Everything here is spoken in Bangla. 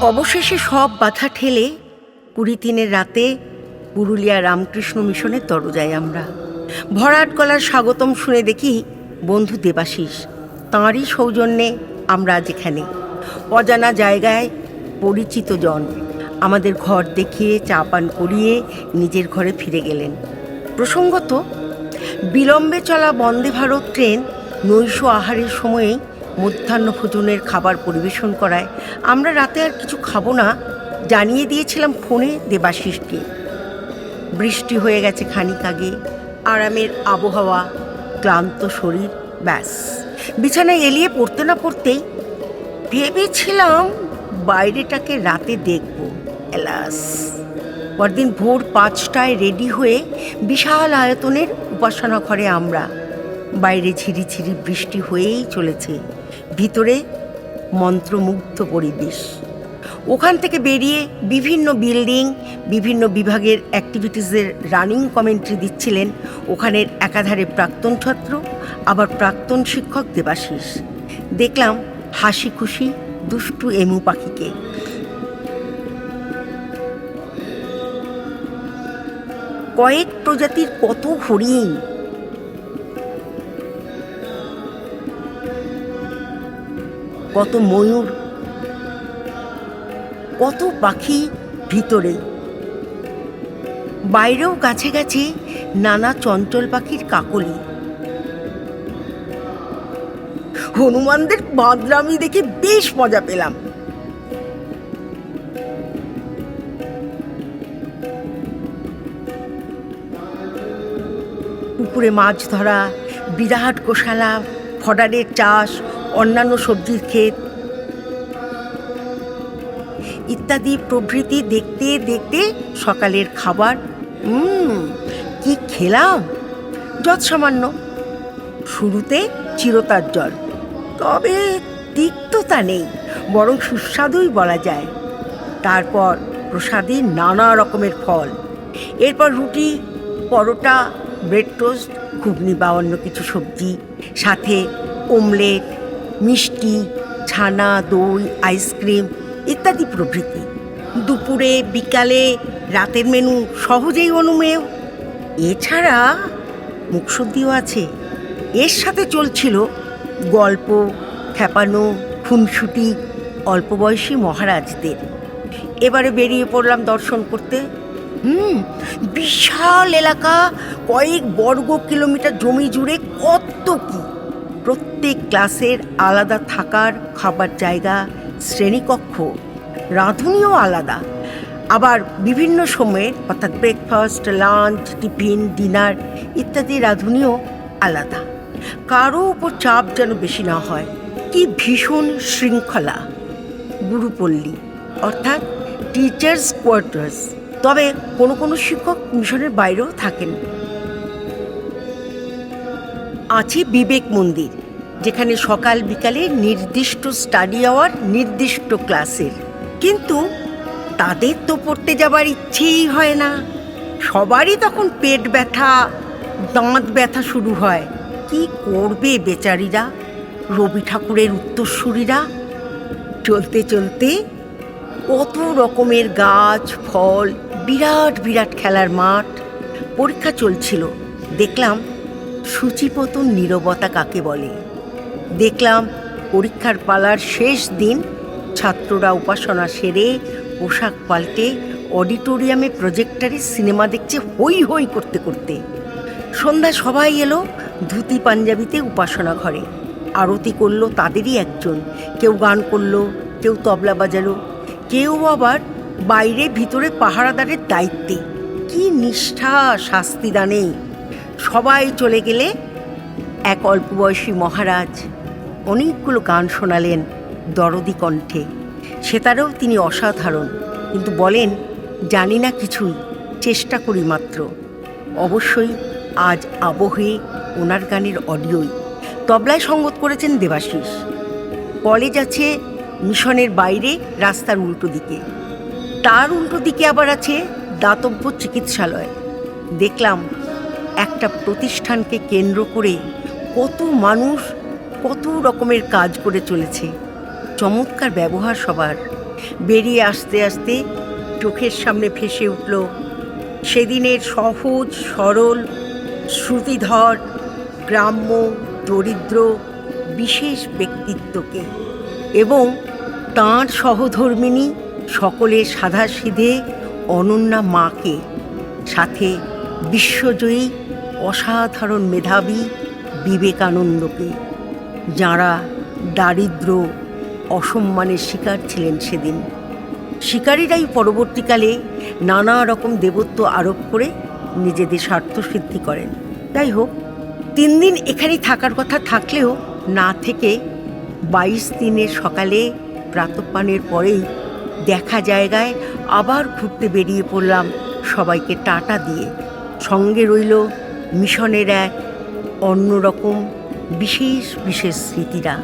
অবশেষে সব বাধা ঠেলে 23 রাতে পুরুলিয়া রামকৃষ্ণ মিশনের দরজায় আমরা। ভরাট গলার স্বাগতম শুনে দেখি বন্ধু দেবাশিস, তাঁরই সৌজন্যে আমরা আজ এখানে। অজানা জায়গায় পরিচিত জন আমাদের ঘর দেখিয়ে চা পান করিয়ে নিজের ঘরে ফিরে গেলেন। প্রসঙ্গত, বিলম্বে চলা বন্দে ভারত ট্রেন নৈশ আহারের সময়েই মধ্যাহ্ন ভোজনের খাবার পরিবেশন করায় আমরা রাতে আর কিছু খাবো না জানিয়ে দিয়েছিলাম ফোনে দেবাশিসকে। বৃষ্টি হয়ে গেছে খানিক আগে, আরামের আবহাওয়া, ক্লান্ত শরীর, ব্যাস বিছানায় এলিয়ে পড়তে না পড়তেই ভেবেছিলাম বাইরেটাকে রাতে দেখব। এলাস, পরদিন ভোর 5টায় রেডি হয়ে বিশাল আয়তনের উপাসনা ঘরে আমরা। বাইরে ঝিরিঝিরি বৃষ্টি হয়েই চলেছে, ভিতরে মন্ত্রমুগ্ধ পরিবেশ। ওখান থেকে বেরিয়ে বিভিন্ন বিল্ডিং, বিভিন্ন বিভাগের অ্যাক্টিভিটিসের রানিং কমেন্ট্রি দিচ্ছিলেন ওখানের একাধারে প্রাক্তন ছাত্র আবার প্রাক্তন শিক্ষক দেবাশিস। দেখলাম হাসি খুশি দুষ্টু এমু পাখিকে। কয়েক প্রজাতির কত হরিণ, কত ময়ূর, কত পাখি ভিতরে। বাইরেও গাছে গাছে নানা চঞ্চল পাখির কাকলি। হনুমানদের বাঁদরামি দেখে বেশ মজা পেলাম। পুকুরে মাছ ধরা, বিরাট গোশালা, ফডারের চাষ, অন্যান্য সবজির ক্ষেত ইত্যাদি প্রভৃতি দেখতে দেখতে সকালের খাবার কি খেলাম যৎসামান্য। শুরুতে চিরতার জল, তবে তিক্ততা নেই, বরং সুস্বাদুই বলা যায়। তারপর প্রসাদে নানা রকমের ফল, এরপর রুটি, পরোটা, ব্রেড টোস্ট, ঘুগনি বা অন্য কিছু সবজি, সাথে ওমলেট, মিষ্টি, ছানা, দই, আইসক্রিম ইত্যাদি প্রভৃতি। দুপুরে, বিকালে, রাতের মেনু সহজেই অনুমেয়। এছাড়া মুখশুদ্ধিও আছে। এর সাথে চলছিল গল্প, খ্যাপানো, খুনসুটি অল্প বয়সী মহারাজদের। এবারে বেরিয়ে পড়লাম দর্শন করতে। বিশাল এলাকা, কয়েক বর্গ কিলোমিটার জমি জুড়ে কত কি। প্রত্যেক ক্লাসের আলাদা থাকার খাবার জায়গা, শ্রেণীকক্ষ, রাঁধুনিও আলাদা। আবার বিভিন্ন সময়ে অর্থাৎ ব্রেকফাস্ট, লাঞ্চ, টিফিন, ডিনার ইত্যাদি রাঁধুনিও আলাদা। কারো উপর চাপ যেন বেশি না হয়। কি ভীষণ শৃঙ্খলা। গুরুপল্লী অর্থাৎ টিচার্স কোয়ার্টার্স। তবে কোনো কোনো শিক্ষক মিশনের বাইরেও থাকেন। আছে বিবেক মন্দির, যেখানে সকাল বিকালে নির্দিষ্ট স্টাডি আওয়ার, নির্দিষ্ট ক্লাসের। কিন্তু তাদের তো পড়তে যাবার ইচ্ছেই হয় না। সবারই তখন পেট ব্যথা, দাঁত ব্যথা শুরু হয়। কি করবে বেচারিরা, রবি ঠাকুরের উত্তরসূরিরা। চলতে চলতে কত রকমের গাছ, ফল, বিরাট বিরাট খেলার মাঠ। পরীক্ষা চলছিল। দেখলাম সূচিপতন নীরবতা কাকে বলে। দেখলাম পরীক্ষার পালার শেষ দিন ছাত্ররা উপাসনা সেরে পোশাক পাল্টে অডিটোরিয়ামে প্রজেক্টরে সিনেমা দেখছে হই হই করতে করতে। সন্ধ্যা সবাই এলো ধুতি পাঞ্জাবিতে উপাসনা ঘরে। আরতি করলো তাদেরই একজন। কেউ গান করলো, কেউ তবলা বাজালো, কেউ আবার বাইরে ভিতরে পাহারাদারের দায়িত্বে। কি নিষ্ঠা শাস্তিদানে। সবাই চলে গেলে এক অল্প বয়সী মহারাজ অনেকগুলো গান শোনালেন দরদি কণ্ঠে। সেতারেও তিনি অসাধারণ, কিন্তু বলেন জানি না কিছুই, চেষ্টা করি মাত্র। অবশ্যই আজ আবহে ওনার গানের অডিওই। তবলায় সঙ্গত করেছেন দেবাশিস। কলেজ আছে মিশনের বাইরে, রাস্তার উল্টো দিকে। তার উল্টো দিকে আবার আছে দাতব্য চিকিৎসালয়। দেখলাম একটা প্রতিষ্ঠানকে কেন্দ্র করে কত মানুষ কত রকমের কাজ করে চলেছে। চমৎকার ব্যবহার সবার। বেরিয়ে আসতে আসতে চোখের সামনে ভেসে উঠল সেদিনের সহজ সরল শ্রুতিধর গ্রাম্য দরিদ্র বিশেষ ব্যক্তিত্বকে এবং তাঁর সহধর্মিণী সকলের সাধাসিধে অনন্যা মাকে, সাথে বিশ্বজয়ী অসাধারণ মেধাবী বিবেকানন্দকে, যাঁরা দারিদ্র অসম্মানের শিকার ছিলেন সেদিন। শিকারীরাই পরবর্তীকালে নানা রকম দেবত্ব আরোপ করে নিজেদের স্বার্থসিদ্ধি করেন। যাই হোক, 3 দিন এখানেই থাকার কথা থাকলেও না থেকে 22 দিনের সকালে প্রাতঃপানের পরেই দেখা জায়গায় আবার ঘুরতে বেরিয়ে পড়লাম সবাইকে টাটা দিয়ে। সঙ্গে রইল মিশনের এক অন্যরকম বিশেষ বিশেষ স্মৃতিরা।